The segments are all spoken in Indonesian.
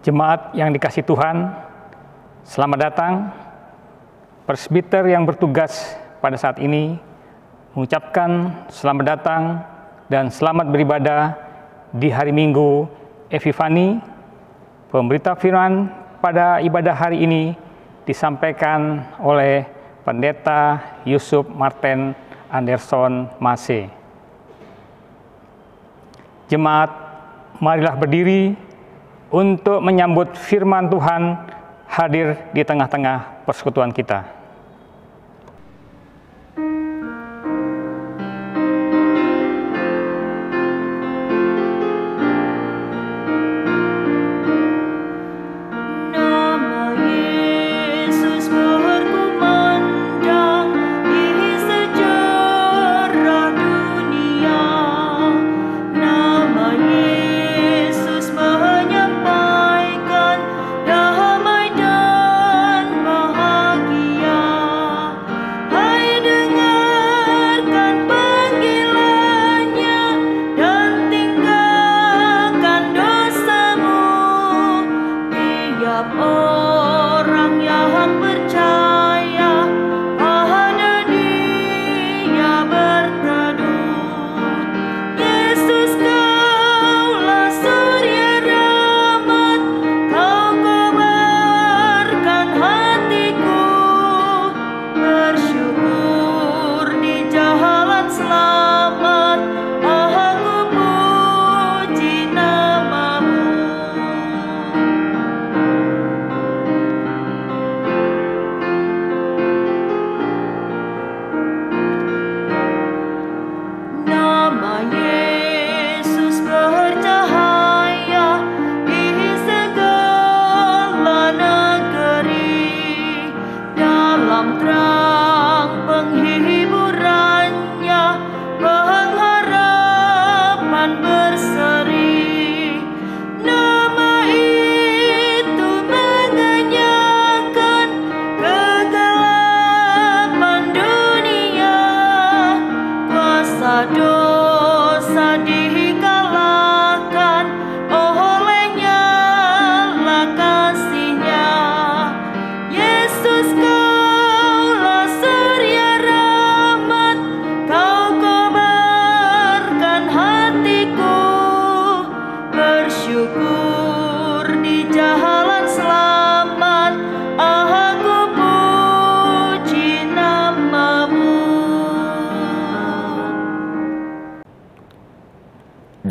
Jemaat yang dikasihi Tuhan, selamat datang. Presbiter yang bertugas pada saat ini mengucapkan selamat datang dan selamat beribadah di hari Minggu Epifani. Pemberita firman pada ibadah hari ini disampaikan oleh Pendeta Yusuf Martin Anderson Mase. Jemaat, marilah berdiri untuk menyambut firman Tuhan hadir di tengah-tengah persekutuan kita.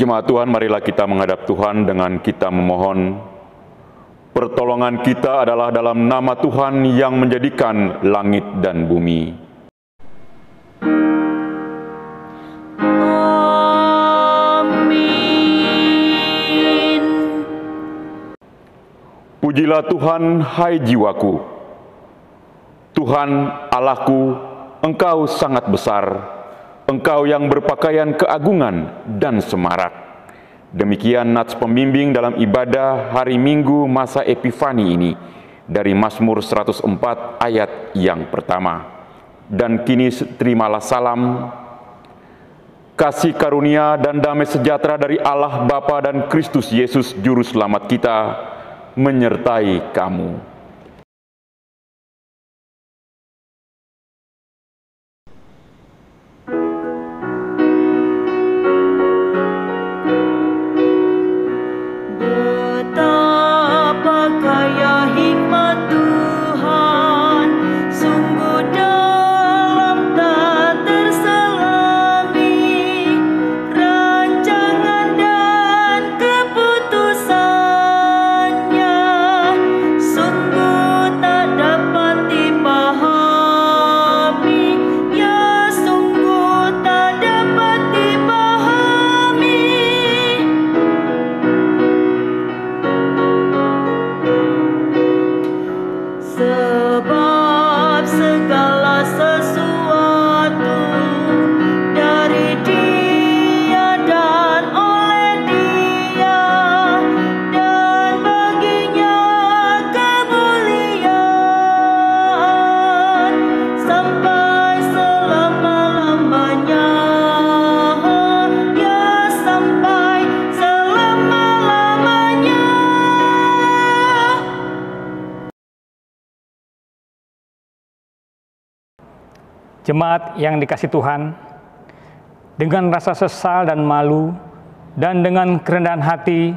Jemaat Tuhan, marilah kita menghadap Tuhan dengan kita memohon. Pertolongan kita adalah dalam nama Tuhan yang menjadikan langit dan bumi. Amin. Pujilah Tuhan, hai jiwaku. Tuhan Allahku, Engkau sangat besar. Engkau yang berpakaian keagungan dan semarak. Demikian nats pembimbing dalam ibadah hari Minggu masa Epifani ini dari Mazmur 104 ayat yang pertama. Dan kini terimalah salam, kasih karunia dan damai sejahtera dari Allah Bapa dan Kristus Yesus Juru Selamat kita menyertai kamu. Sungguh Jemaat yang dikasihi Tuhan, dengan rasa sesal dan malu, dan dengan kerendahan hati,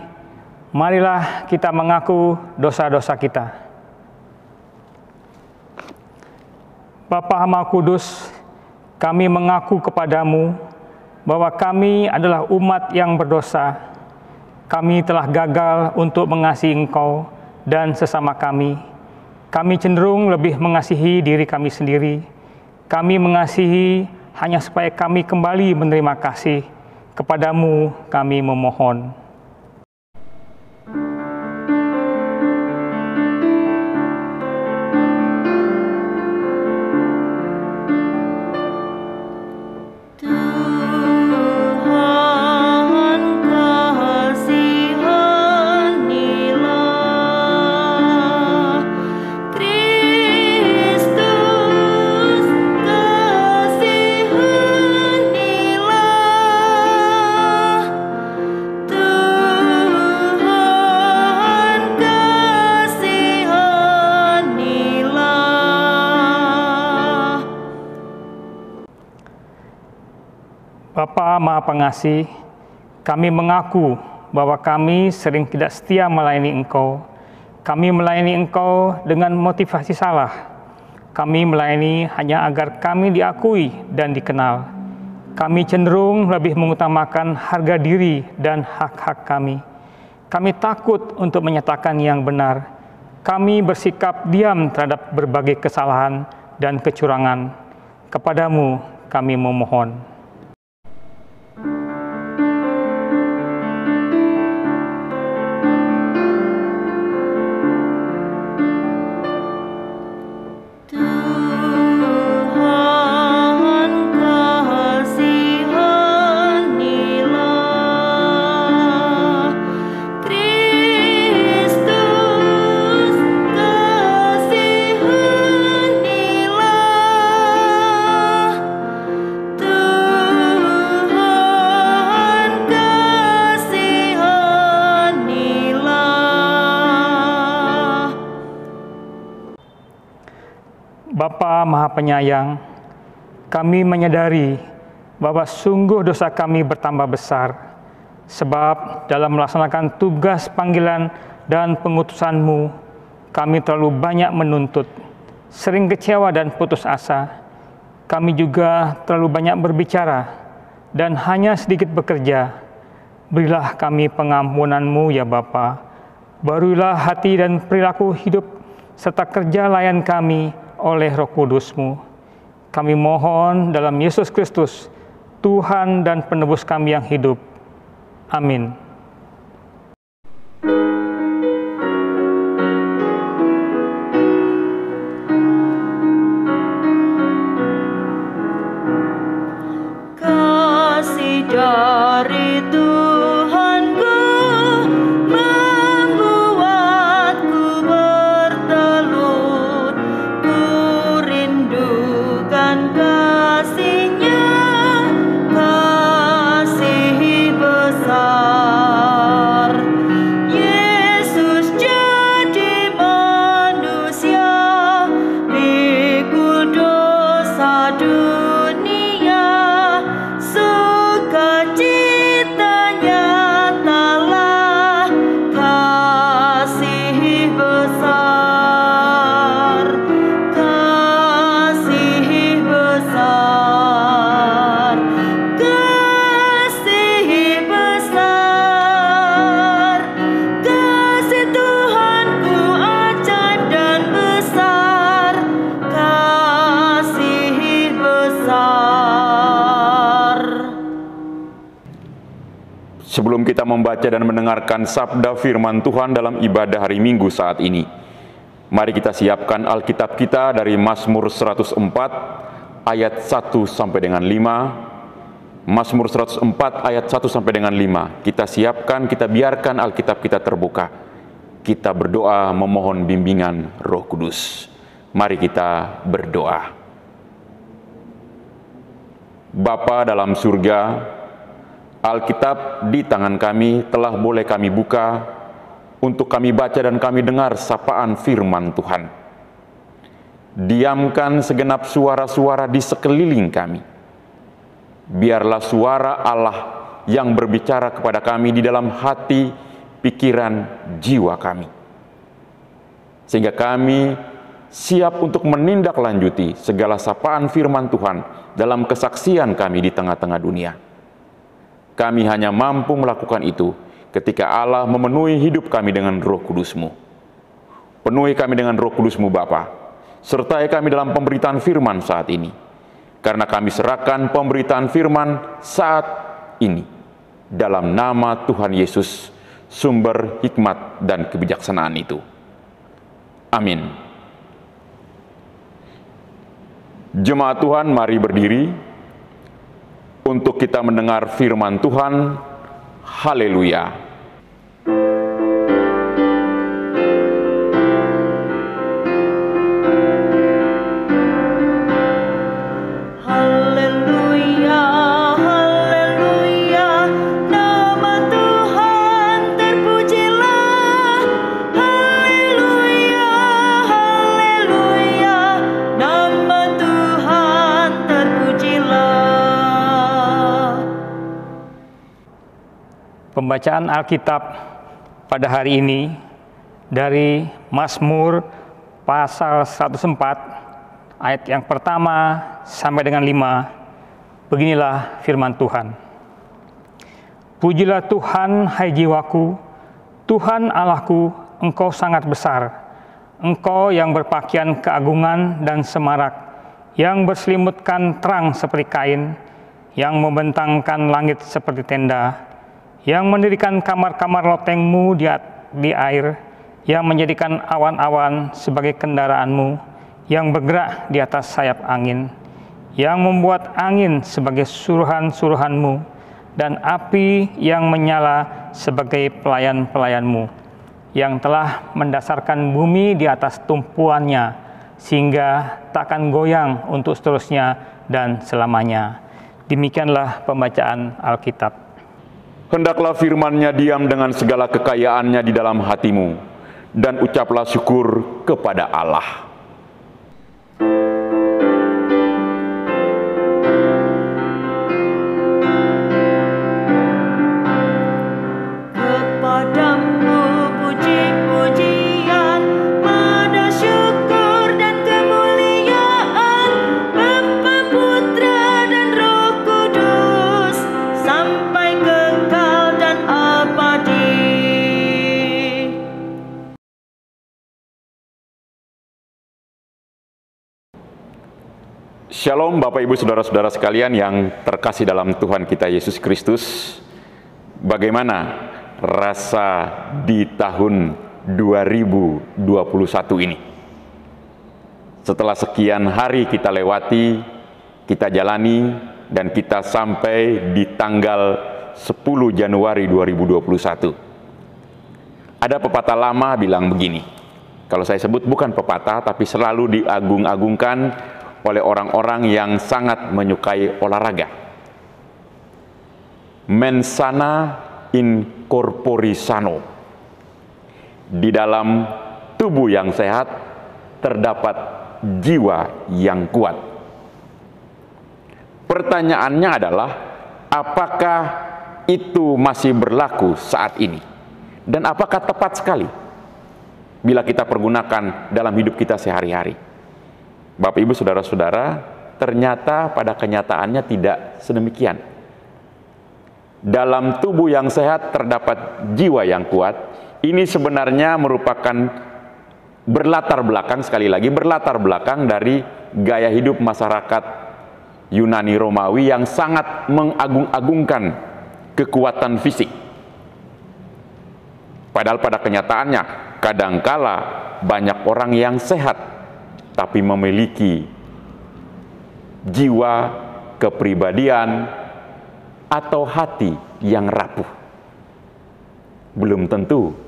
marilah kita mengaku dosa-dosa kita. Bapa Maha Kudus, kami mengaku kepadamu bahwa kami adalah umat yang berdosa. Kami telah gagal untuk mengasihi Engkau dan sesama kami. Kami cenderung lebih mengasihi diri kami sendiri. Kami mengasihi hanya supaya kami kembali menerima kasih. Kepadamu kami memohon. Bapa Maha Pengasih, kami mengaku bahwa kami sering tidak setia melayani Engkau. Kami melayani Engkau dengan motivasi salah. Kami melayani hanya agar kami diakui dan dikenal. Kami cenderung lebih mengutamakan harga diri dan hak-hak kami. Kami takut untuk menyatakan yang benar. Kami bersikap diam terhadap berbagai kesalahan dan kecurangan. Kepadamu kami memohon. Bapa Maha Penyayang, kami menyadari bahwa sungguh dosa kami bertambah besar, sebab dalam melaksanakan tugas panggilan dan pengutusan-Mu, kami terlalu banyak menuntut, sering kecewa dan putus asa. Kami juga terlalu banyak berbicara dan hanya sedikit bekerja. Berilah kami pengampunan-Mu ya Bapa. Barulah hati dan perilaku hidup serta kerja layan kami oleh Roh Kudus-Mu. Kami mohon dalam Yesus Kristus, Tuhan dan Penebus kami yang hidup. Amin. Kasih dari Tuhanku membuatku bertelut. Ku rindukan kasih-Nya, kasih besar. Yesus jadi manusia, pikul dosa dunia. Sukacitanya telah kasih besar, kasih besar, kasih besar. Kasih Tuhanku ajaib dan besar, kasih besar. Sebelum kita membaca dan mendengarkan sabda firman Tuhan dalam ibadah hari Minggu saat ini, mari kita siapkan Alkitab kita dari Mazmur 104 ayat 1 sampai dengan 5. Mazmur 104 ayat 1 sampai dengan 5. Kita siapkan, kita biarkan Alkitab kita terbuka. Kita berdoa memohon bimbingan Roh Kudus. Mari kita berdoa. Bapa dalam surga, Alkitab di tangan kami telah boleh kami buka untuk kami baca dan kami dengar sapaan firman Tuhan. Diamkan segenap suara-suara di sekeliling kami. Biarlah suara Allah yang berbicara kepada kami di dalam hati, pikiran, jiwa kami. Sehingga kami siap untuk menindaklanjuti segala sapaan firman Tuhan dalam kesaksian kami di tengah-tengah dunia. Kami hanya mampu melakukan itu ketika Allah memenuhi hidup kami dengan Roh Kudus-Mu. Penuhi kami dengan Roh Kudus-Mu Bapa, sertai kami dalam pemberitaan firman saat ini. Karena kami serahkan pemberitaan firman saat ini dalam nama Tuhan Yesus, sumber hikmat dan kebijaksanaan itu. Amin. Jemaat Tuhan, mari berdiri untuk kita mendengar firman Tuhan. Haleluya. Pembacaan Alkitab pada hari ini dari Mazmur pasal 104 ayat yang pertama sampai dengan 5. Beginilah firman Tuhan. Pujilah Tuhan, hai jiwaku, Tuhan Allahku, Engkau sangat besar. Engkau yang berpakaian keagungan dan semarak, yang berselimutkan terang seperti kain, yang membentangkan langit seperti tenda, yang mendirikan kamar-kamar lotengmu di air, yang menjadikan awan-awan sebagai kendaraanmu, yang bergerak di atas sayap angin, yang membuat angin sebagai suruhan-suruhanmu, dan api yang menyala sebagai pelayan-pelayanmu, yang telah mendasarkan bumi di atas tumpuannya, sehingga takkan goyang untuk seterusnya dan selamanya. Demikianlah pembacaan Alkitab. Hendaklah firman-Nya diam dengan segala kekayaannya di dalam hatimu, dan ucaplah syukur kepada Allah. Kepadamu puji-pujian, pada syukur dan kemuliaan, Bapa, Putra, dan Roh Kudus, sampai kekal dan abadi. Shalom Bapak Ibu Saudara-saudara sekalian yang terkasih dalam Tuhan kita Yesus Kristus. Bagaimana rasa di tahun 2021 ini? Setelah sekian hari kita lewati, kita jalani, dan kita sampai di tanggal 10 Januari 2021. Ada pepatah lama bilang begini, kalau saya sebut bukan pepatah, tapi selalu diagung-agungkan oleh orang-orang yang sangat menyukai olahraga. Mens sana in corpore sano. Di dalam tubuh yang sehat terdapat jiwa yang kuat. Pertanyaannya adalah, apakah itu masih berlaku saat ini? Dan apakah tepat sekali bila kita pergunakan dalam hidup kita sehari-hari? Bapak Ibu Saudara-saudara, ternyata pada kenyataannya tidak sedemikian. Dalam tubuh yang sehat terdapat jiwa yang kuat. Ini sebenarnya merupakan berlatar belakang, sekali lagi berlatar belakang dari gaya hidup masyarakat Yunani Romawi yang sangat mengagung-agungkan kekuatan fisik. Padahal pada kenyataannya kadangkala banyak orang yang sehat tapi memiliki jiwa, kepribadian, atau hati yang rapuh. Belum tentu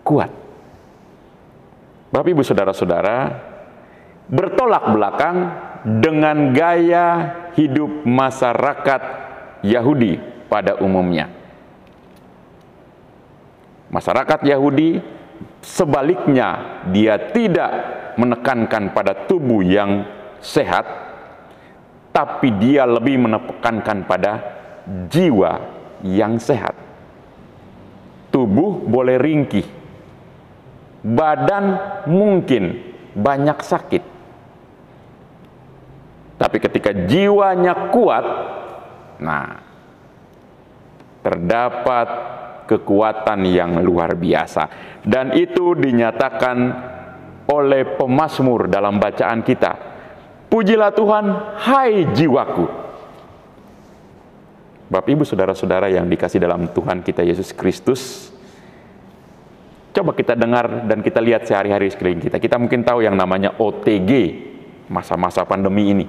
kuat. Bapak Ibu Saudara-saudara, bertolak belakang dengan gaya hidup masyarakat Yahudi pada umumnya. Masyarakat Yahudi sebaliknya dia tidak menekankan pada tubuh yang sehat, tapi dia lebih menekankan pada jiwa yang sehat. Tubuh boleh ringkih, badan mungkin banyak sakit, tapi ketika jiwanya kuat, nah, terdapat kekuatan yang luar biasa. Dan itu dinyatakan oleh pemazmur dalam bacaan kita. Pujilah Tuhan, hai jiwaku. Bapak Ibu saudara-saudara yang dikasih dalam Tuhan kita Yesus Kristus, coba kita dengar dan kita lihat sehari-hari sekeliling kita. Kita mungkin tahu yang namanya OTG, masa-masa pandemi ini.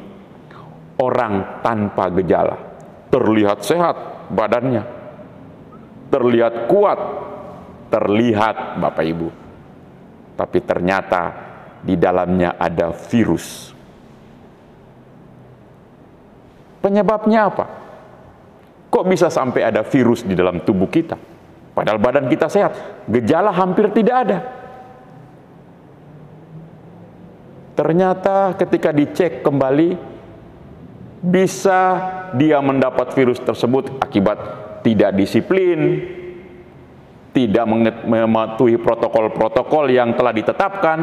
Orang tanpa gejala, terlihat sehat badannya, terlihat kuat, terlihat Bapak Ibu, tapi ternyata di dalamnya ada virus. Penyebabnya apa? Kok bisa sampai ada virus di dalam tubuh kita? Padahal badan kita sehat, gejala hampir tidak ada. Ternyata ketika dicek kembali, bisa dia mendapat virus tersebut akibat tidak disiplin, tidak mematuhi protokol-protokol yang telah ditetapkan.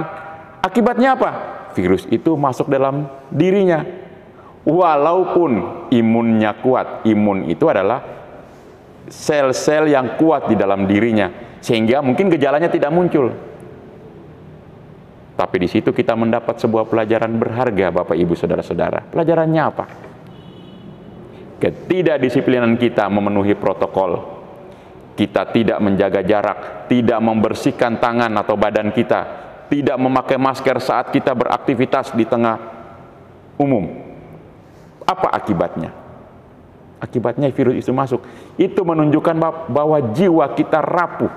Akibatnya apa? Virus itu masuk dalam dirinya. Walaupun imunnya kuat, imun itu adalah sel-sel yang kuat di dalam dirinya, sehingga mungkin gejalanya tidak muncul. Tapi di situ kita mendapat sebuah pelajaran berharga, Bapak Ibu saudara-saudara. Pelajarannya apa? Ketidakdisiplinan kita memenuhi protokol, kita tidak menjaga jarak, tidak membersihkan tangan atau badan kita, tidak memakai masker saat kita beraktivitas di tengah umum. Apa akibatnya? Akibatnya virus itu masuk. Itu menunjukkan bahwa jiwa kita rapuh.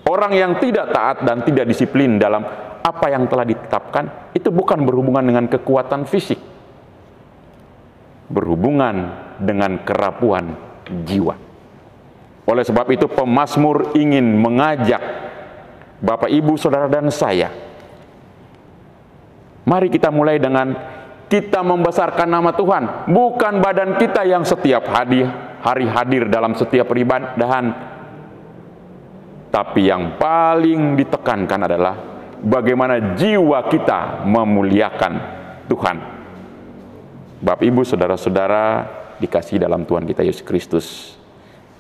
Orang yang tidak taat dan tidak disiplin dalam apa yang telah ditetapkan, itu bukan berhubungan dengan kekuatan fisik, berhubungan dengan kerapuhan jiwa. Oleh sebab itu pemazmur ingin mengajak Bapak, Ibu, Saudara dan saya, mari kita mulai dengan kita membesarkan nama Tuhan, bukan badan kita yang setiap hari hadir dalam setiap peribadahan, tapi yang paling ditekankan adalah bagaimana jiwa kita memuliakan Tuhan. Bapak, Ibu, saudara-saudara dikasihi dalam Tuhan kita Yesus Kristus.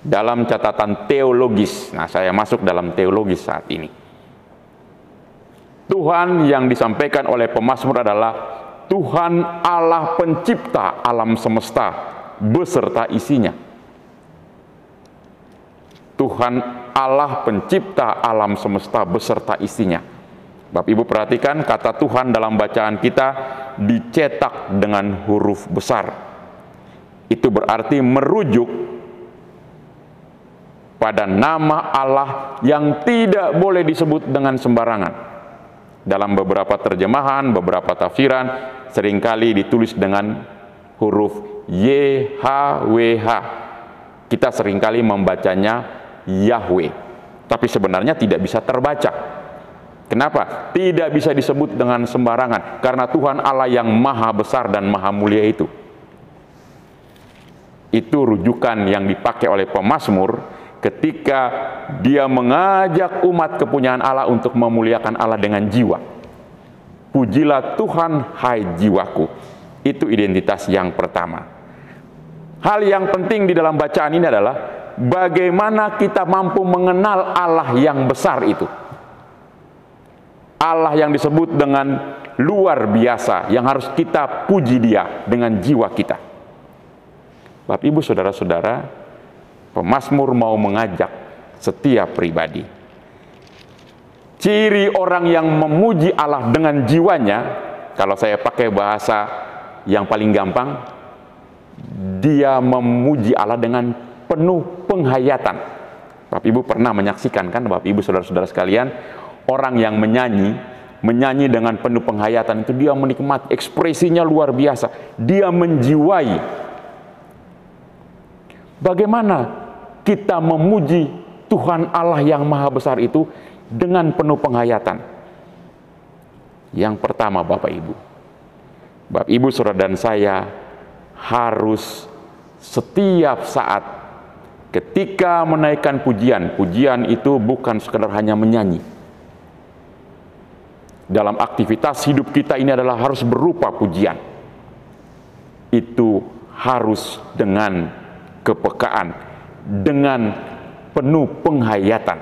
Dalam catatan teologis, nah saya masuk dalam teologis saat ini. Tuhan yang disampaikan oleh pemazmur adalah Tuhan Allah pencipta alam semesta beserta isinya. Tuhan Allah pencipta alam semesta beserta isinya. Bapak Ibu perhatikan kata Tuhan dalam bacaan kita dicetak dengan huruf besar. Itu berarti merujuk pada nama Allah yang tidak boleh disebut dengan sembarangan. Dalam beberapa terjemahan, beberapa tafsiran, seringkali ditulis dengan huruf YHWH. Kita seringkali membacanya Yahweh, tapi sebenarnya tidak bisa terbaca. Kenapa? Tidak bisa disebut dengan sembarangan, karena Tuhan Allah yang maha besar dan maha mulia itu. Itu rujukan yang dipakai oleh pemazmur ketika dia mengajak umat kepunyaan Allah untuk memuliakan Allah dengan jiwa. Pujilah Tuhan, hai jiwaku. Itu identitas yang pertama. Hal yang penting di dalam bacaan ini adalah bagaimana kita mampu mengenal Allah yang besar itu. Allah yang disebut dengan luar biasa, yang harus kita puji Dia dengan jiwa kita. Bapak, Ibu, saudara-saudara, pemazmur mau mengajak setiap pribadi. Ciri orang yang memuji Allah dengan jiwanya, kalau saya pakai bahasa yang paling gampang, dia memuji Allah dengan penuh penghayatan. Bapak Ibu pernah menyaksikan kan, Bapak Ibu saudara-saudara sekalian, orang yang menyanyi dengan penuh penghayatan itu dia menikmati, ekspresinya luar biasa, dia menjiwai. Bagaimana kita memuji Tuhan Allah yang maha besar itu? dengan penuh penghayatan. Yang pertama, Bapak Ibu, saudara dan saya harus setiap saat ketika menaikkan pujian, pujian itu bukan sekedar hanya menyanyi. Dalam aktivitas hidup kita ini adalah harus berupa pujian. Itu harus dengan kepekaan, dengan penuh penghayatan.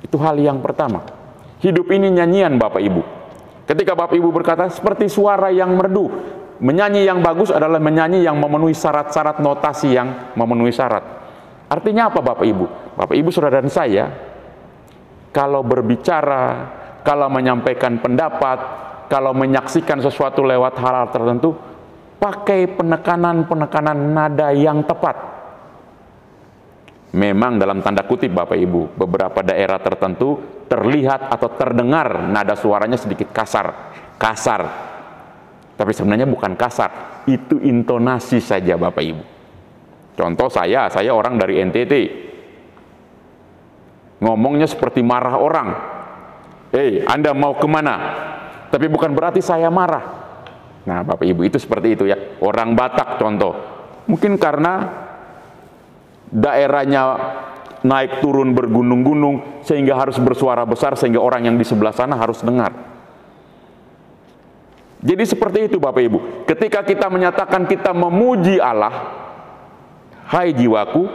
Itu hal yang pertama. Hidup ini nyanyian, Bapak Ibu. Ketika Bapak Ibu berkata seperti suara yang merdu, menyanyi yang bagus adalah menyanyi yang memenuhi syarat-syarat notasi yang memenuhi syarat. Artinya apa, Bapak Ibu? Bapak Ibu, saudara dan saya, kalau berbicara, kalau menyampaikan pendapat, kalau menyaksikan sesuatu lewat hal-hal tertentu, pakai penekanan-penekanan nada yang tepat. Memang dalam tanda kutip, Bapak Ibu, beberapa daerah tertentu terlihat atau terdengar nada suaranya sedikit kasar. Tapi sebenarnya bukan kasar, itu intonasi saja, Bapak Ibu. Contoh saya orang dari NTT. Ngomongnya seperti marah orang. Anda mau kemana? Tapi bukan berarti saya marah. Nah, Bapak Ibu, itu seperti itu ya. Orang Batak contoh. Mungkin karena daerahnya naik turun bergunung-gunung sehingga harus bersuara besar sehingga orang yang di sebelah sana harus dengar. Jadi seperti itu, Bapak Ibu. Ketika kita menyatakan kita memuji Allah, hai jiwaku,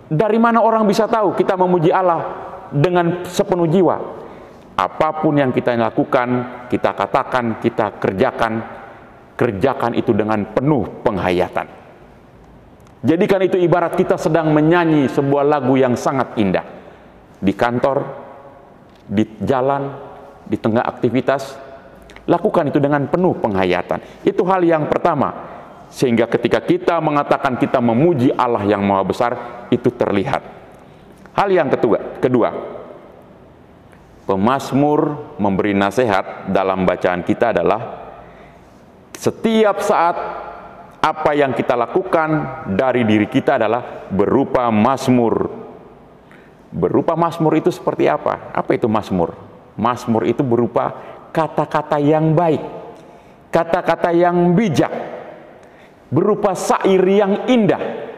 dari mana orang bisa tahu kita memuji Allah dengan sepenuh jiwa? Apapun yang kita lakukan, kita katakan, kita kerjakan itu dengan penuh penghayatan. Jadikan itu ibarat kita sedang menyanyi sebuah lagu yang sangat indah. Di kantor, di jalan, di tengah aktivitas, lakukan itu dengan penuh penghayatan. Itu hal yang pertama. Sehingga ketika kita mengatakan kita memuji Allah yang Maha Besar, itu terlihat. Hal yang kedua, pemazmur memberi nasihat dalam bacaan kita adalah setiap saat apa yang kita lakukan dari diri kita adalah berupa mazmur. Berupa mazmur itu seperti apa? Apa itu mazmur? Mazmur itu berupa kata-kata yang baik, kata-kata yang bijak, berupa syair yang indah.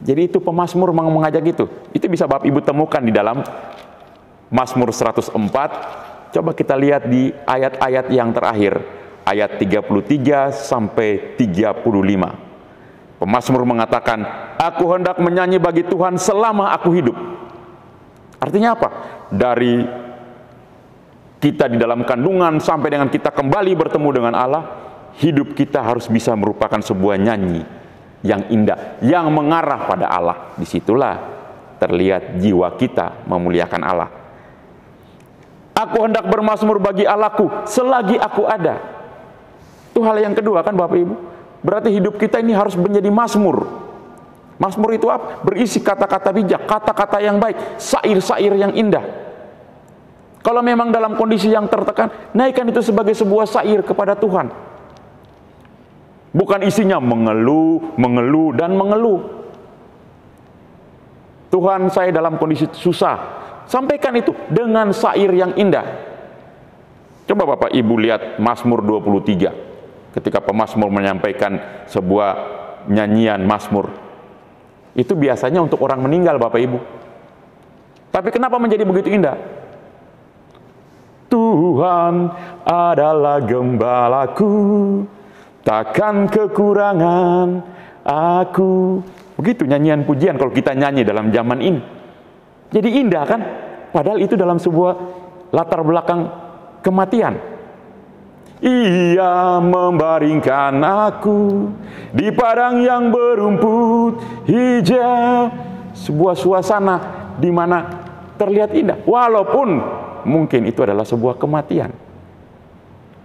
Jadi itu pemazmur mengajak itu. Itu bisa Bapak Ibu temukan di dalam Mazmur 104. Coba kita lihat di ayat-ayat yang terakhir, ayat 33 sampai 35. Pemazmur mengatakan, aku hendak menyanyi bagi Tuhan selama aku hidup. Artinya apa? Dari kita di dalam kandungan sampai dengan kita kembali bertemu dengan Allah, hidup kita harus bisa merupakan sebuah nyanyi yang indah, yang mengarah pada Allah. Disitulah terlihat jiwa kita memuliakan Allah. Aku hendak bermazmur bagi Allahku selagi aku ada. Itu hal yang kedua kan, Bapak Ibu. Berarti hidup kita ini harus menjadi mazmur. Mazmur itu apa? Berisi kata-kata bijak, kata-kata yang baik, syair-syair yang indah. Kalau memang dalam kondisi yang tertekan, naikkan itu sebagai sebuah syair kepada Tuhan. Bukan isinya mengeluh, dan mengeluh. Tuhan, saya dalam kondisi susah. Sampaikan itu dengan syair yang indah. Coba Bapak Ibu lihat Mazmur 23. Ketika pemazmur menyampaikan sebuah nyanyian mazmur. Itu biasanya untuk orang meninggal, Bapak Ibu. Tapi kenapa menjadi begitu indah? Tuhan adalah gembalaku, takkan kekurangan aku. Begitu nyanyian pujian kalau kita nyanyi dalam zaman ini. Jadi indah kan? Padahal itu dalam sebuah latar belakang kematian. Ia membaringkan aku di padang yang berumput hijau. Sebuah suasana di mana terlihat indah. Walaupun mungkin itu adalah sebuah kematian.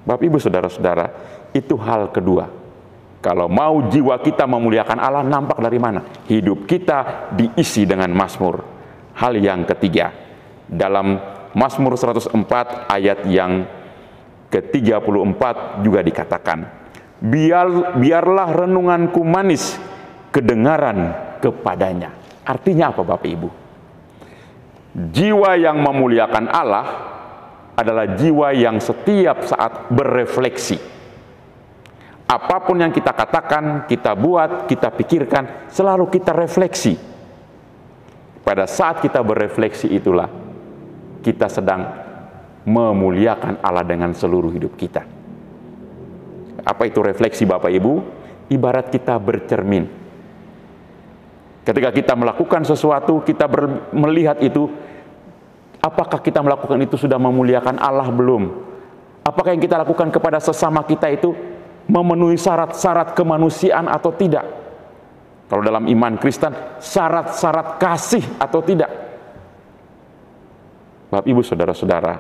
Bapak Ibu saudara-saudara, itu hal kedua. Kalau mau jiwa kita memuliakan Allah, nampak dari mana? Hidup kita diisi dengan mazmur. Hal yang ketiga, dalam Mazmur 104 ayat yang ke-34 juga dikatakan, biarlah renunganku manis kedengaran kepadanya. Artinya apa Bapak Ibu? Jiwa yang memuliakan Allah adalah jiwa yang setiap saat berefleksi. Apapun yang kita katakan, kita buat, kita pikirkan, selalu kita refleksi. Pada saat kita berefleksi itulah kita sedang memuliakan Allah dengan seluruh hidup kita. Apa itu refleksi Bapak Ibu? Ibarat kita bercermin. Ketika kita melakukan sesuatu, kita melihat itu, apakah kita melakukan itu sudah memuliakan Allah belum? Apakah yang kita lakukan kepada sesama kita itu memenuhi syarat-syarat kemanusiaan atau tidak? Kalau dalam iman Kristen, syarat-syarat kasih atau tidak? Bapak Ibu Saudara-saudara,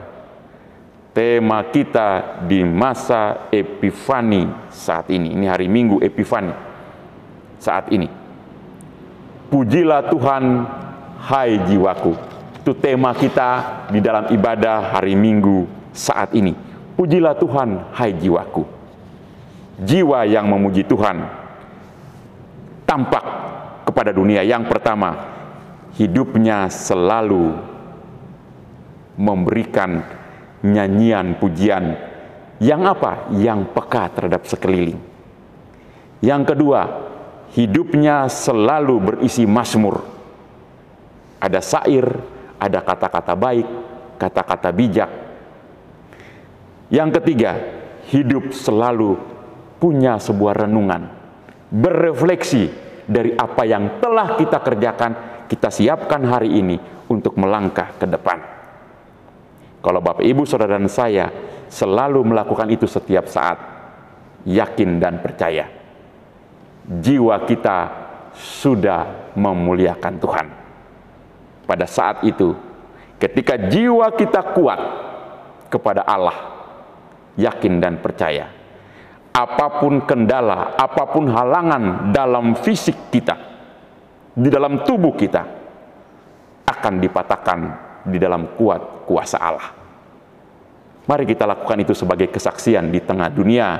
tema kita di masa Epifani saat ini hari Minggu Epifani saat ini. Pujilah Tuhan, hai jiwaku. Itu tema kita di dalam ibadah hari Minggu saat ini. Pujilah Tuhan, hai jiwaku. Jiwa yang memuji Tuhan tampak kepada dunia. Yang pertama, hidupnya selalu memberikan nyanyian pujian yang apa? Yang peka terhadap sekeliling. Yang kedua, hidupnya selalu berisi mazmur. Ada syair, ada kata-kata baik, kata-kata bijak. Yang ketiga, hidup selalu punya sebuah renungan, berefleksi dari apa yang telah kita kerjakan, kita siapkan hari ini untuk melangkah ke depan. Kalau Bapak Ibu Saudara dan saya selalu melakukan itu setiap saat, yakin dan percaya, jiwa kita sudah memuliakan Tuhan. Pada saat itu, ketika jiwa kita kuat kepada Allah, yakin dan percaya, apapun kendala, apapun halangan dalam fisik kita, di dalam tubuh kita, akan dipatahkan di dalam kuat kuasa Allah. Mari kita lakukan itu sebagai kesaksian di tengah dunia.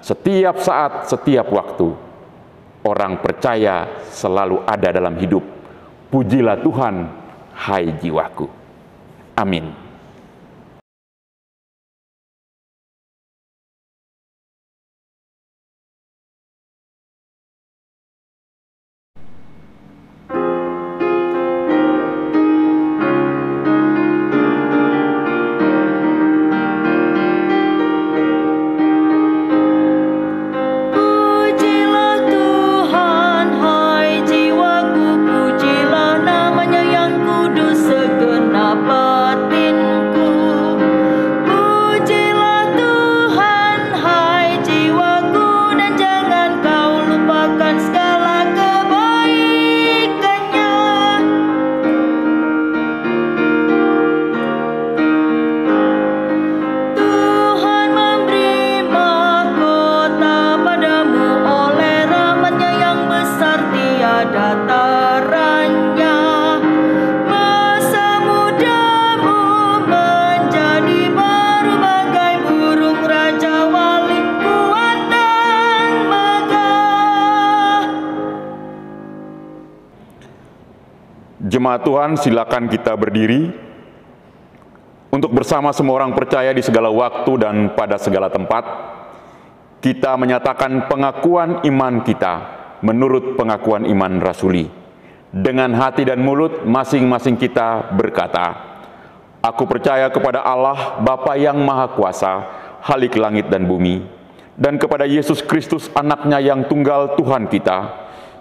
Setiap saat, setiap waktu, orang percaya selalu ada dalam hidup. Pujilah Tuhan, hai jiwaku. Amin. Pujilah Tuhan, hai jiwaku, pujilah namanya yang kudus segenap batinku. Pujilah Tuhan, hai jiwaku, dan jangan kau lupakan segala kebaikannya. Tuhan memberi mahkota padamu, oleh rahmat-Nya yang besar tiada tarannya. Masa mudamu menjadi baru bagai burung raja wali, kuat dan megah. Jemaat Tuhan, silakan kita berdiri untuk bersama semua orang percaya di segala waktu dan pada segala tempat. Kita menyatakan pengakuan iman kita menurut pengakuan iman rasuli. Dengan hati dan mulut masing-masing kita berkata, aku percaya kepada Allah Bapa yang Maha Kuasa, Khalik langit dan bumi, dan kepada Yesus Kristus anaknya yang tunggal Tuhan kita,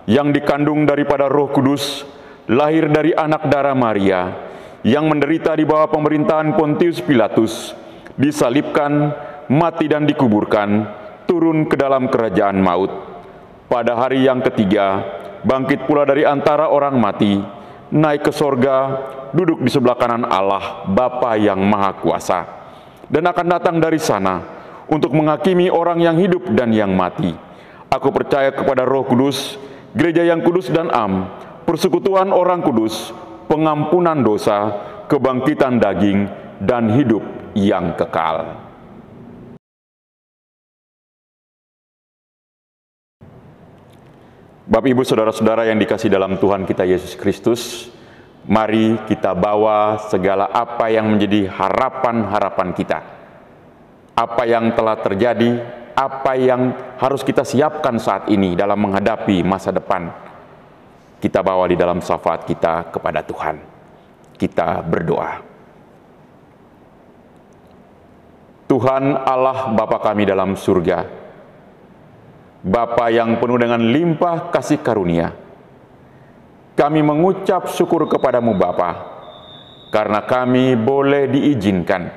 yang dikandung daripada Roh Kudus, lahir dari anak darah Maria, yang menderita di bawah pemerintahan Pontius Pilatus, disalibkan, mati dan dikuburkan, turun ke dalam kerajaan maut. Pada hari yang ketiga, bangkit pula dari antara orang mati, naik ke sorga, duduk di sebelah kanan Allah, Bapa yang Maha Kuasa, dan akan datang dari sana untuk menghakimi orang yang hidup dan yang mati. Aku percaya kepada Roh Kudus, gereja yang kudus dan am, persekutuan orang kudus, pengampunan dosa, kebangkitan daging, dan hidup yang kekal. Bapak, Ibu, Saudara-saudara yang dikasihi dalam Tuhan kita Yesus Kristus, mari kita bawa segala apa yang menjadi harapan-harapan kita. Apa yang telah terjadi, apa yang harus kita siapkan saat ini dalam menghadapi masa depan. Kita bawa di dalam syafaat kita kepada Tuhan. Kita berdoa. Tuhan Allah Bapa kami dalam surga, Bapa yang penuh dengan limpah kasih karunia, kami mengucap syukur kepadamu Bapa, karena kami boleh diizinkan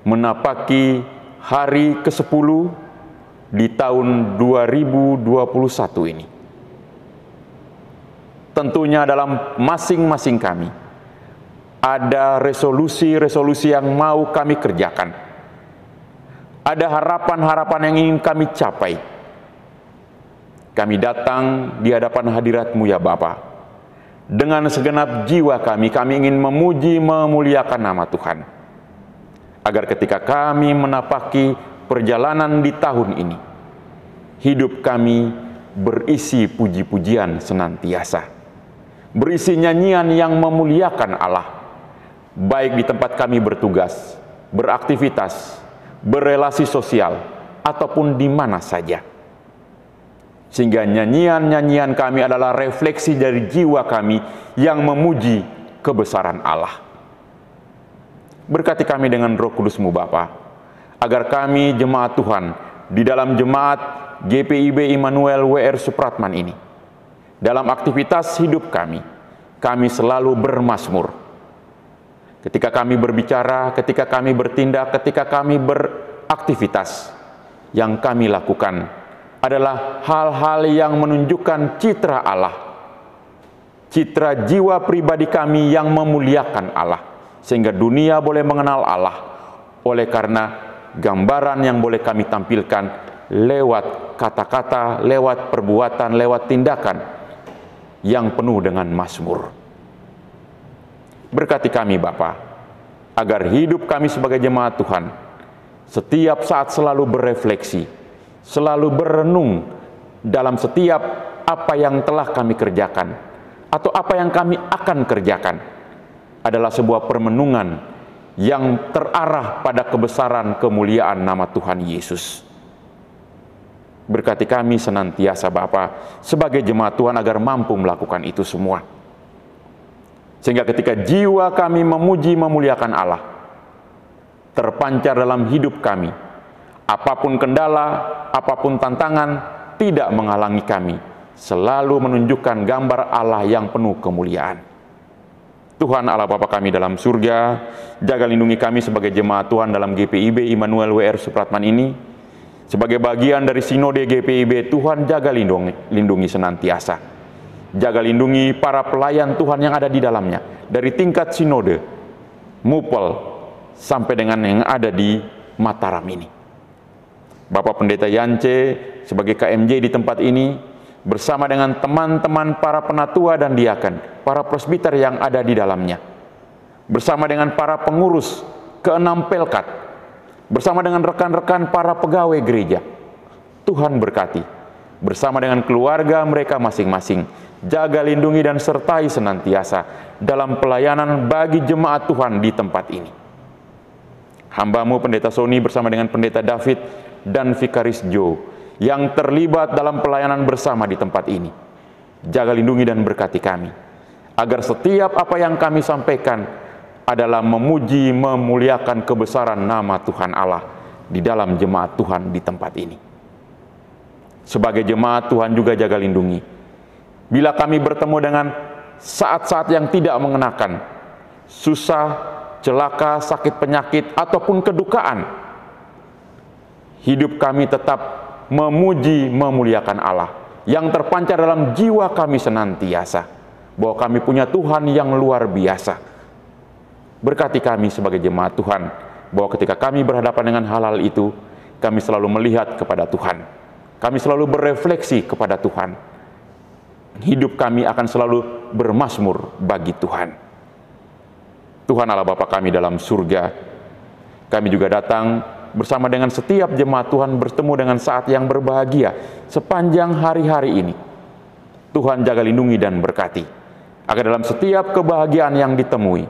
menapaki hari ke-10 di tahun 2021 ini. Tentunya dalam masing-masing kami ada resolusi-resolusi yang mau kami kerjakan. Ada harapan-harapan yang ingin kami capai. Kami datang di hadapan hadirat-Mu ya Bapa. Dengan segenap jiwa kami ingin memuji, memuliakan nama Tuhan. Agar ketika kami menapaki perjalanan di tahun ini, hidup kami berisi puji-pujian senantiasa. Berisi nyanyian yang memuliakan Allah. Baik di tempat kami bertugas, beraktivitas, berelasi sosial, ataupun di mana saja. Sehingga nyanyian-nyanyian kami adalah refleksi dari jiwa kami yang memuji kebesaran Allah. Berkati kami dengan Roh Kudus-Mu Bapa, agar kami jemaat Tuhan di dalam jemaat GPIB Immanuel WR Supratman ini, dalam aktivitas hidup kami selalu bermazmur. Ketika kami berbicara, ketika kami bertindak, ketika kami beraktivitas, yang kami lakukan adalah hal-hal yang menunjukkan citra Allah, citra jiwa pribadi kami yang memuliakan Allah, sehingga dunia boleh mengenal Allah oleh karena gambaran yang boleh kami tampilkan lewat kata-kata, lewat perbuatan, lewat tindakan yang penuh dengan mazmur. Berkati kami Bapa, agar hidup kami sebagai jemaat Tuhan setiap saat selalu berefleksi, selalu berenung dalam setiap apa yang telah kami kerjakan atau apa yang kami akan kerjakan adalah sebuah permenungan yang terarah pada kebesaran kemuliaan nama Tuhan Yesus. Berkati kami senantiasa Bapa sebagai jemaat Tuhan agar mampu melakukan itu semua. Sehingga ketika jiwa kami memuji memuliakan Allah, terpancar dalam hidup kami, apapun kendala, apapun tantangan, tidak menghalangi kami, selalu menunjukkan gambar Allah yang penuh kemuliaan. Tuhan Allah Bapa kami dalam surga, jaga lindungi kami sebagai jemaat Tuhan dalam GPIB Immanuel WR Supratman ini. Sebagai bagian dari sinode GPIB, Tuhan jaga lindungi senantiasa. Jaga lindungi para pelayan Tuhan yang ada di dalamnya, dari tingkat sinode, Mupel, sampai dengan yang ada di Mataram ini. Bapak Pendeta Yance sebagai KMJ di tempat ini, bersama dengan teman-teman para penatua dan diaken, para presbiter yang ada di dalamnya, bersama dengan para pengurus ke-6 Pelkat, bersama dengan rekan-rekan para pegawai gereja. Tuhan berkati, bersama dengan keluarga mereka masing-masing, jaga lindungi dan sertai senantiasa dalam pelayanan bagi jemaat Tuhan di tempat ini. Hamba-Mu Pendeta Sony bersama dengan Pendeta David dan Vikaris Joe yang terlibat dalam pelayanan bersama di tempat ini, jaga lindungi dan berkati kami, agar setiap apa yang kami sampaikan adalah memuji memuliakan kebesaran nama Tuhan Allah di dalam jemaat Tuhan di tempat ini. Sebagai jemaat Tuhan juga jaga lindungi bila kami bertemu dengan saat-saat yang tidak mengenakan, susah, celaka, sakit penyakit, ataupun kedukaan, hidup kami tetap memuji memuliakan Allah yang terpancar dalam jiwa kami senantiasa, bahwa kami punya Tuhan yang luar biasa. Berkati kami sebagai jemaat Tuhan, bahwa ketika kami berhadapan dengan hal-hal itu, kami selalu melihat kepada Tuhan, kami selalu berefleksi kepada Tuhan. Hidup kami akan selalu bermazmur bagi Tuhan. Tuhan Allah Bapa kami dalam surga, kami juga datang bersama dengan setiap jemaat Tuhan bertemu dengan saat yang berbahagia sepanjang hari-hari ini. Tuhan jaga lindungi dan berkati, agar dalam setiap kebahagiaan yang ditemui,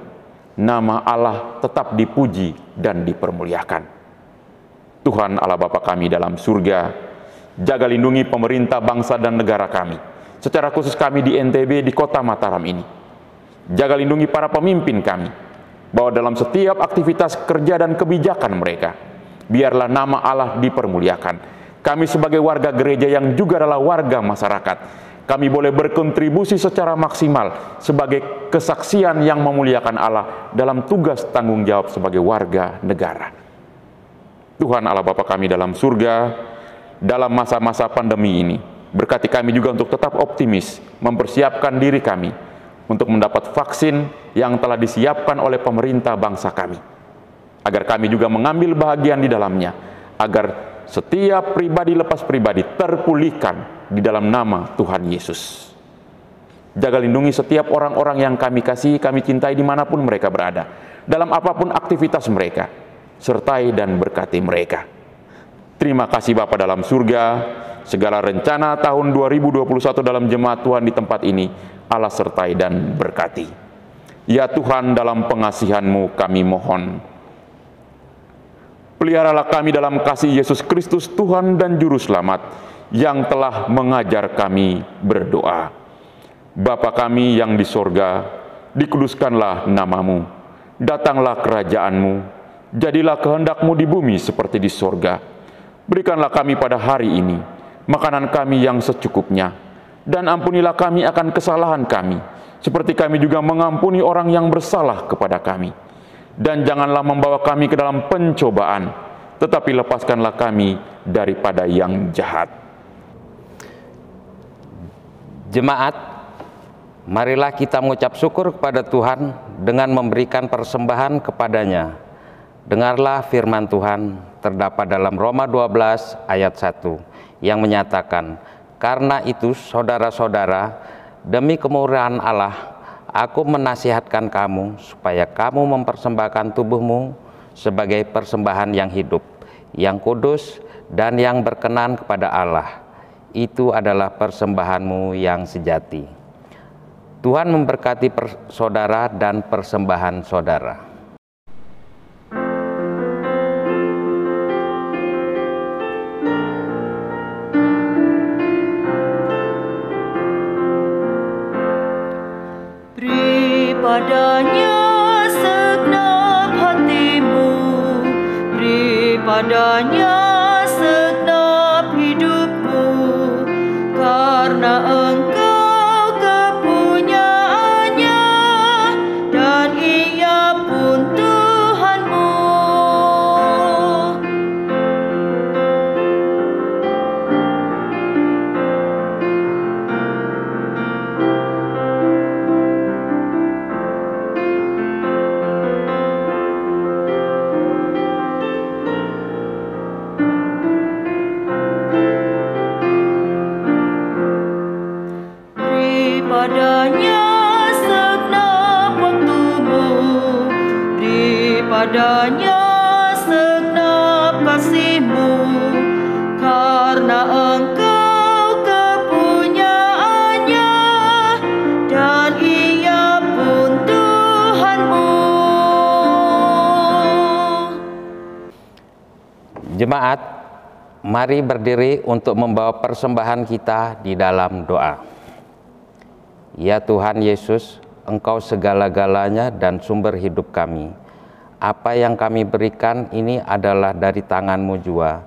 nama Allah tetap dipuji dan dipermuliakan. Tuhan Allah Bapa kami dalam surga, jaga lindungi pemerintah bangsa dan negara kami, secara khusus kami di NTB, di kota Mataram ini. Jaga lindungi para pemimpin kami, bahwa dalam setiap aktivitas kerja dan kebijakan mereka, biarlah nama Allah dipermuliakan. Kami sebagai warga gereja yang juga adalah warga masyarakat, kami boleh berkontribusi secara maksimal sebagai kesaksian yang memuliakan Allah dalam tugas tanggung jawab sebagai warga negara. Tuhan Allah Bapa kami dalam surga, dalam masa-masa pandemi ini, berkati kami juga untuk tetap optimis, mempersiapkan diri kami untuk mendapat vaksin yang telah disiapkan oleh pemerintah bangsa kami, agar kami juga mengambil bahagian di dalamnya, agar setiap pribadi lepas pribadi terpulihkan di dalam nama Tuhan Yesus. Jaga lindungi setiap orang-orang yang kami kasihi, kami cintai dimanapun mereka berada, dalam apapun aktivitas mereka, sertai dan berkati mereka. Terima kasih Bapa dalam surga, segala rencana tahun 2021 dalam jemaat Tuhan di tempat ini, Allah sertai dan berkati. Ya Tuhan, dalam pengasihan-Mu kami mohon, peliharalah kami dalam kasih Yesus Kristus Tuhan dan Juru Selamat, yang telah mengajar kami berdoa. Bapa kami yang di sorga, dikuduskanlah nama-Mu, datanglah kerajaan-Mu, jadilah kehendak-Mu di bumi seperti di sorga. Berikanlah kami pada hari ini makanan kami yang secukupnya, dan ampunilah kami akan kesalahan kami, seperti kami juga mengampuni orang yang bersalah kepada kami. Dan janganlah membawa kami ke dalam pencobaan, tetapi lepaskanlah kami daripada yang jahat. Jemaat, marilah kita mengucap syukur kepada Tuhan dengan memberikan persembahan kepadanya. Dengarlah firman Tuhan terdapat dalam Roma 12 ayat 1 yang menyatakan, "Karena itu saudara-saudara, demi kemurahan Allah, aku menasihatkan kamu supaya kamu mempersembahkan tubuhmu sebagai persembahan yang hidup, yang kudus, dan yang berkenan kepada Allah. Itu adalah persembahanmu yang sejati." Tuhan memberkati saudara dan persembahan saudara. Padanya segenap hatimu, beri padanya segenap hidupmu, karena engkau kepunyaannya, dan Ia pun Tuhanmu. Padanya segenap waktumu, beri padanya segenap kasihmu, karena engkau kepunyaannya, dan Ia pun Tuhanmu. Jemaat, mari berdiri untuk membawa persembahan kita di dalam doa. Ya Tuhan Yesus, Engkau segala-galanya dan sumber hidup kami. Apa yang kami berikan ini adalah dari tangan-Mu jua,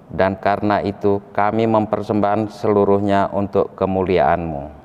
dan karena itu kami mempersembahkan seluruhnya untuk kemuliaan-Mu.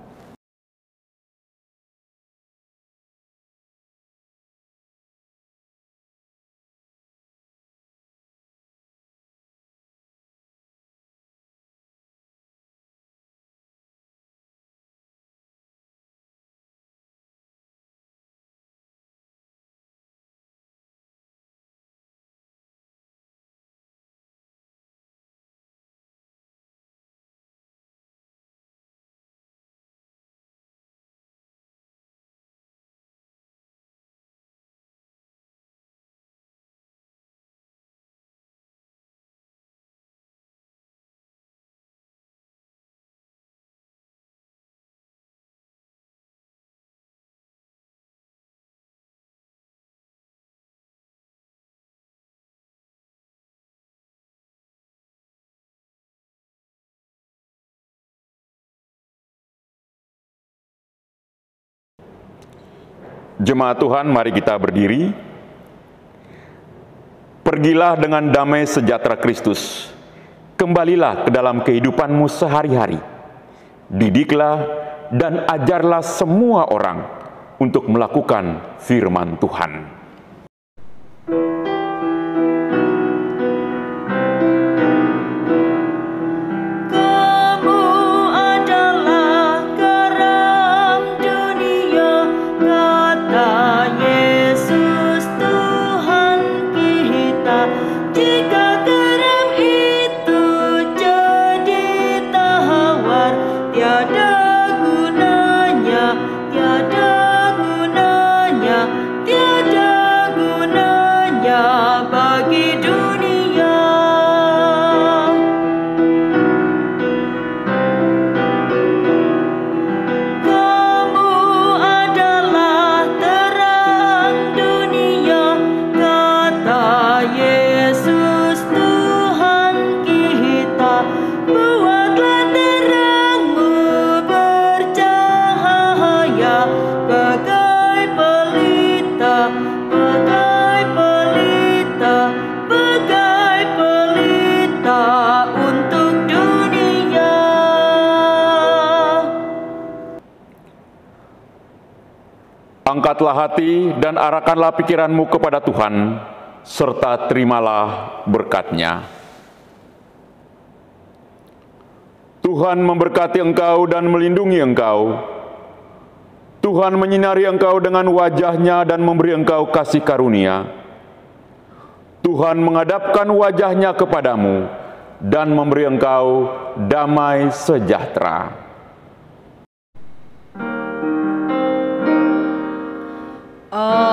Jemaat Tuhan, mari kita berdiri. Pergilah dengan damai sejahtera Kristus. Kembalilah ke dalam kehidupanmu sehari-hari. Didiklah dan ajarlah semua orang untuk melakukan firman Tuhan. Angkatlah hati dan arahkanlah pikiranmu kepada Tuhan, serta terimalah berkat-Nya. Tuhan memberkati engkau dan melindungi engkau. Tuhan menyinari engkau dengan wajah-Nya dan memberi engkau kasih karunia. Tuhan menghadapkan wajah-Nya kepadamu dan memberi engkau damai sejahtera. Amin.